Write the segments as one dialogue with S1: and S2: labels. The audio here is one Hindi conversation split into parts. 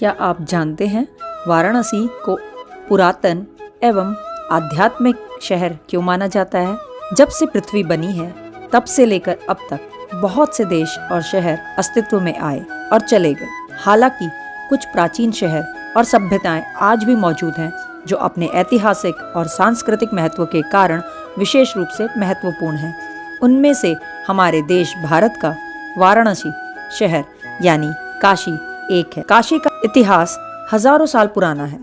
S1: क्या आप जानते हैं वाराणसी को पुरातन एवं आध्यात्मिक शहर क्यों माना जाता है? जब से पृथ्वी बनी है तब से लेकर अब तक बहुत से देश और शहर अस्तित्व में आए और चले गए। हालांकि कुछ प्राचीन शहर और सभ्यताएं आज भी मौजूद हैं जो अपने ऐतिहासिक और सांस्कृतिक महत्व के कारण विशेष रूप से महत्वपूर्ण हैं। उनमें से हमारे देश भारत का वाराणसी शहर यानी काशी एक है। काशी का इतिहास हजारों साल पुराना है।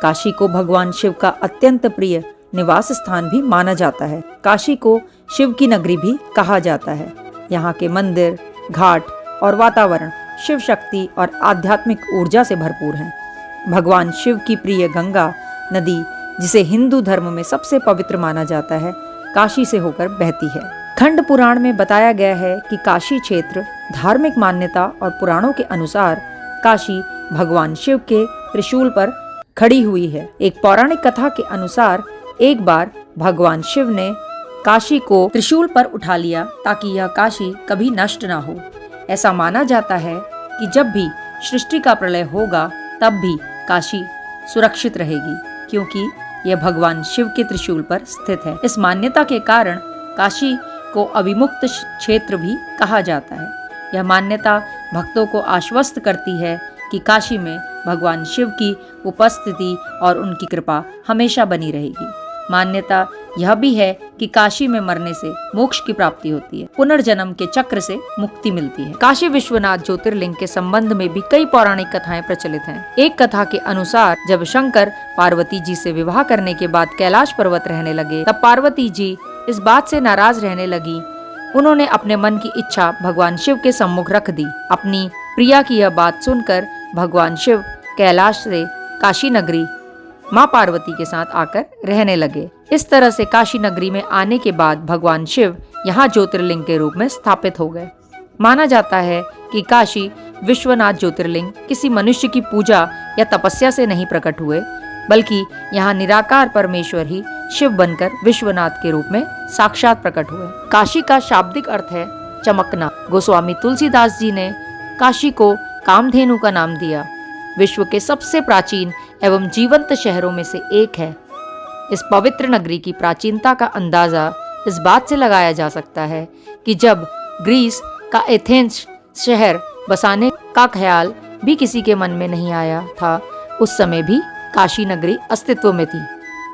S1: काशी को भगवान शिव का अत्यंत प्रिय निवास स्थान भी माना जाता है। काशी को शिव की नगरी भी कहा जाता है। यहाँ के मंदिर, घाट और वातावरण शिव शक्ति और आध्यात्मिक ऊर्जा से भरपूर हैं। भगवान शिव की प्रिय गंगा नदी, जिसे हिंदू धर्म में सबसे पवित्र माना जाता है, काशी से होकर बहती है। खंड पुराण में बताया गया है कि काशी क्षेत्र धार्मिक मान्यता और पुराणों के अनुसार काशी भगवान शिव के त्रिशूल पर खड़ी हुई है। एक पौराणिक कथा के अनुसार एक बार भगवान शिव ने काशी को त्रिशूल पर उठा लिया ताकि यह काशी कभी नष्ट ना हो। ऐसा माना जाता है कि जब भी सृष्टि का प्रलय होगा तब भी काशी सुरक्षित रहेगी, क्योंकि यह भगवान शिव के त्रिशूल पर स्थित है। इस मान्यता के कारण काशी को अविमुक्त क्षेत्र भी कहा जाता है। यह मान्यता भक्तों को आश्वस्त करती है कि काशी में भगवान शिव की उपस्थिति और उनकी कृपा हमेशा बनी रहेगी। मान्यता यह भी है कि काशी में मरने से मोक्ष की प्राप्ति होती है, पुनर्जन्म के चक्र से मुक्ति मिलती है। काशी विश्वनाथ ज्योतिर्लिंग के संबंध में भी कई पौराणिक कथाएं प्रचलित हैं। एक कथा के अनुसार जब शंकर पार्वती जी से विवाह करने के बाद कैलाश पर्वत रहने लगे, तब पार्वती जी इस बात से नाराज रहने लगी। उन्होंने अपने मन की इच्छा भगवान शिव के सम्मुख रख दी। अपनी प्रिया की यह बात सुनकर भगवान शिव कैलाश से काशी नगरी माँ पार्वती के साथ आकर रहने लगे। इस तरह से काशी नगरी में आने के बाद भगवान शिव यहाँ ज्योतिर्लिंग के रूप में स्थापित हो गए। माना जाता है कि काशी विश्वनाथ ज्योतिर्लिंग किसी मनुष्य की पूजा या तपस्या से नहीं प्रकट हुए, बल्कि यहाँ निराकार परमेश्वर ही शिव बनकर विश्वनाथ के रूप में साक्षात प्रकट हुए। काशी का शाब्दिक अर्थ है चमकना। गोस्वामी तुलसीदास जी ने काशी को कामधेनु का नाम दिया। विश्व के सबसे प्राचीन एवं जीवंत शहरों में से एक है। इस पवित्र नगरी की प्राचीनता का अंदाजा इस बात से लगाया जा सकता है कि जब ग्रीस का एथेंस शहर बसाने का ख्याल भी किसी के मन में नहीं आया था, उस समय भी काशी नगरी अस्तित्व में थी।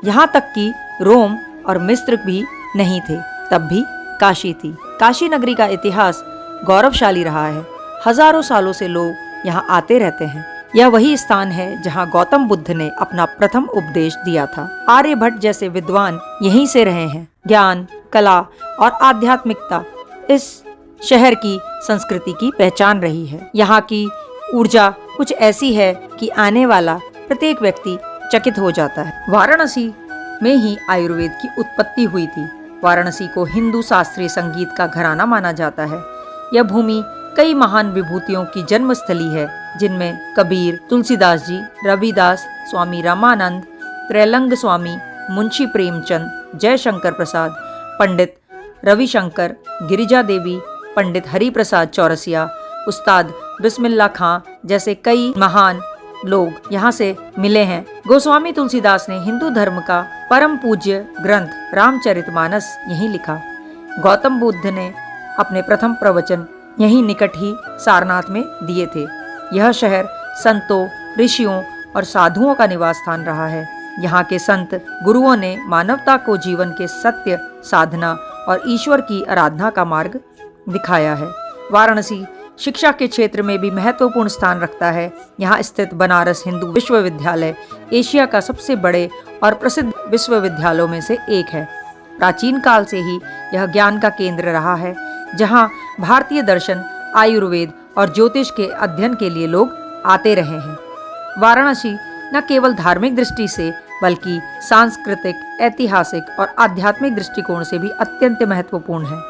S1: यहाँ तक कि रोम और मिस्र भी नहीं थे, तब भी काशी थी। काशी नगरी का इतिहास गौरवशाली रहा है। हजारों सालों से लोग यहाँ आते रहते हैं। यह वही स्थान है जहाँ गौतम बुद्ध ने अपना प्रथम उपदेश दिया था। आर्यभट्ट जैसे विद्वान यहीं से रहे हैं। ज्ञान, कला और आध्यात्मिकता इस शहर की संस्कृति की पहचान रही है। यहाँ की ऊर्जा कुछ ऐसी है कि आने वाला प्रत्येक व्यक्ति चकित हो जाता है। वाराणसी में ही आयुर्वेद की उत्पत्ति हुई थी। वाराणसी को हिंदू शास्त्रीय संगीत का घराना माना जाता है। यह भूमि कई महान विभूतियों की जन्मस्थली है, जिनमें कबीर, तुलसीदास जी, रविदास, स्वामी रामानंद, त्रैलंग स्वामी, मुंशी प्रेमचंद, जयशंकर प्रसाद, पंडित रविशंकर, गिरिजा देवी, पंडित हरिप्रसाद चौरसिया, उस्ताद बिस्मिल्लाह खां जैसे कई महान लोग यहाँ से मिले हैं। गोस्वामी तुलसीदास ने हिंदू धर्म का परम पूज्य ग्रंथ रामचरितमानस यहीं लिखा। गौतम बुद्ध ने अपने प्रथम प्रवचन यहीं निकट ही सारनाथ में दिए थे। यह शहर संतों, ऋषियों और साधुओं का निवास स्थान रहा है। यहाँ के संत गुरुओं ने मानवता को जीवन के सत्य, साधना और ईश्वर की आराधना का मार्ग दिखाया है। वाराणसी शिक्षा के क्षेत्र में भी महत्वपूर्ण स्थान रखता है। यहाँ स्थित बनारस हिंदू विश्वविद्यालय एशिया का सबसे बड़े और प्रसिद्ध विश्वविद्यालयों में से एक है। प्राचीन काल से ही यह ज्ञान का केंद्र रहा है, जहाँ भारतीय दर्शन, आयुर्वेद और ज्योतिष के अध्ययन के लिए लोग आते रहे हैं। वाराणसी न केवल धार्मिक दृष्टि से बल्कि सांस्कृतिक, ऐतिहासिक और आध्यात्मिक दृष्टिकोण से भी अत्यंत महत्वपूर्ण है।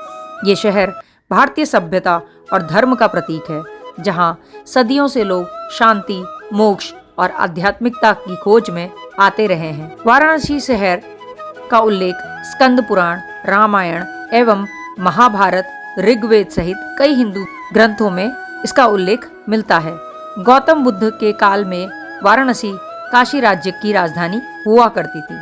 S1: ये शहर भारतीय सभ्यता और धर्म का प्रतीक है, जहाँ सदियों से लोग शांति, मोक्ष और आध्यात्मिकता की खोज में आते रहे हैं। वाराणसी शहर का उल्लेख स्कंद पुराण, रामायण एवं महाभारत, ऋग्वेद सहित कई हिंदू ग्रंथों में इसका उल्लेख मिलता है। गौतम बुद्ध के काल में वाराणसी काशी राज्य की राजधानी हुआ करती थी।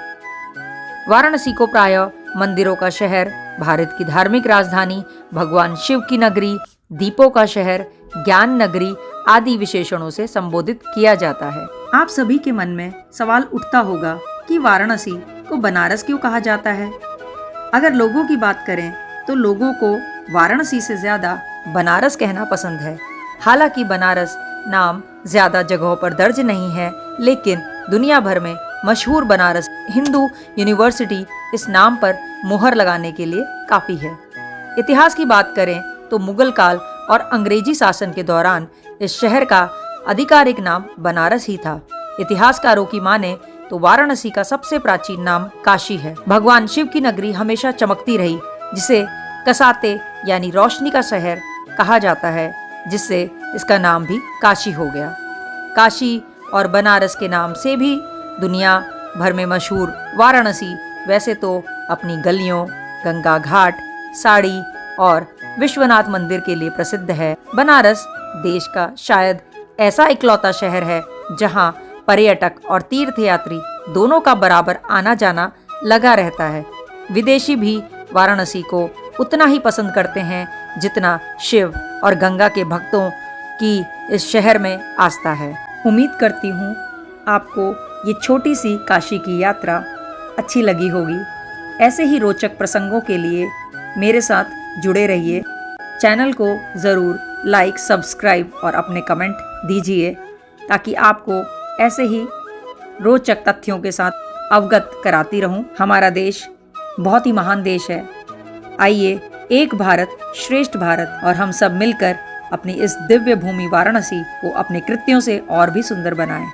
S1: वाराणसी को प्रायः मंदिरों का शहर, भारत की धार्मिक राजधानी, भगवान शिव की नगरी, दीपों का शहर, ज्ञान नगरी आदि विशेषणों से संबोधित किया जाता है। आप सभी के मन में सवाल उठता होगा कि वाराणसी को बनारस क्यों कहा जाता है। अगर लोगों की बात करें तो लोगों को वाराणसी से ज्यादा बनारस कहना पसंद है। हालांकि बनारस नाम ज्यादा जगहों पर दर्ज नहीं है, लेकिन दुनिया भर में मशहूर बनारस हिंदू यूनिवर्सिटी इस नाम पर मुहर लगाने के लिए काफी है। इतिहास की बात करें तो मुगल काल और अंग्रेजी शासन के दौरान इस शहर का आधिकारिक नाम बनारस ही था। इतिहासकारों की माने तो वाराणसी का सबसे प्राचीन नाम काशी है। भगवान शिव की नगरी हमेशा चमकती रही, जिसे कसाते यानी रोशनी का शहर कहा जाता है, जिससे इसका नाम भी काशी हो गया। काशी और बनारस के नाम से भी दुनिया भर में मशहूर वाराणसी वैसे तो अपनी गलियों, गंगा घाट, साड़ी और विश्वनाथ मंदिर के लिए प्रसिद्ध है। बनारस देश का शायद ऐसा इकलौता शहर है जहां पर्यटक और तीर्थयात्री दोनों का बराबर आना जाना लगा रहता है। विदेशी भी वाराणसी को उतना ही पसंद करते हैं जितना शिव और गंगा के भक्तों की इस शहर में आस्था है। उम्मीद करती हूँ आपको ये छोटी सी काशी की यात्रा अच्छी लगी होगी। ऐसे ही रोचक प्रसंगों के लिए मेरे साथ जुड़े रहिए। चैनल को ज़रूर लाइक, सब्सक्राइब और अपने कमेंट दीजिए ताकि आपको ऐसे ही रोचक तथ्यों के साथ अवगत कराती रहूं। हमारा देश बहुत ही महान देश है। आइए एक भारत श्रेष्ठ भारत और हम सब मिलकर अपनी इस दिव्य भूमि वाराणसी को अपने कृत्यों से और भी सुंदर बनाएं।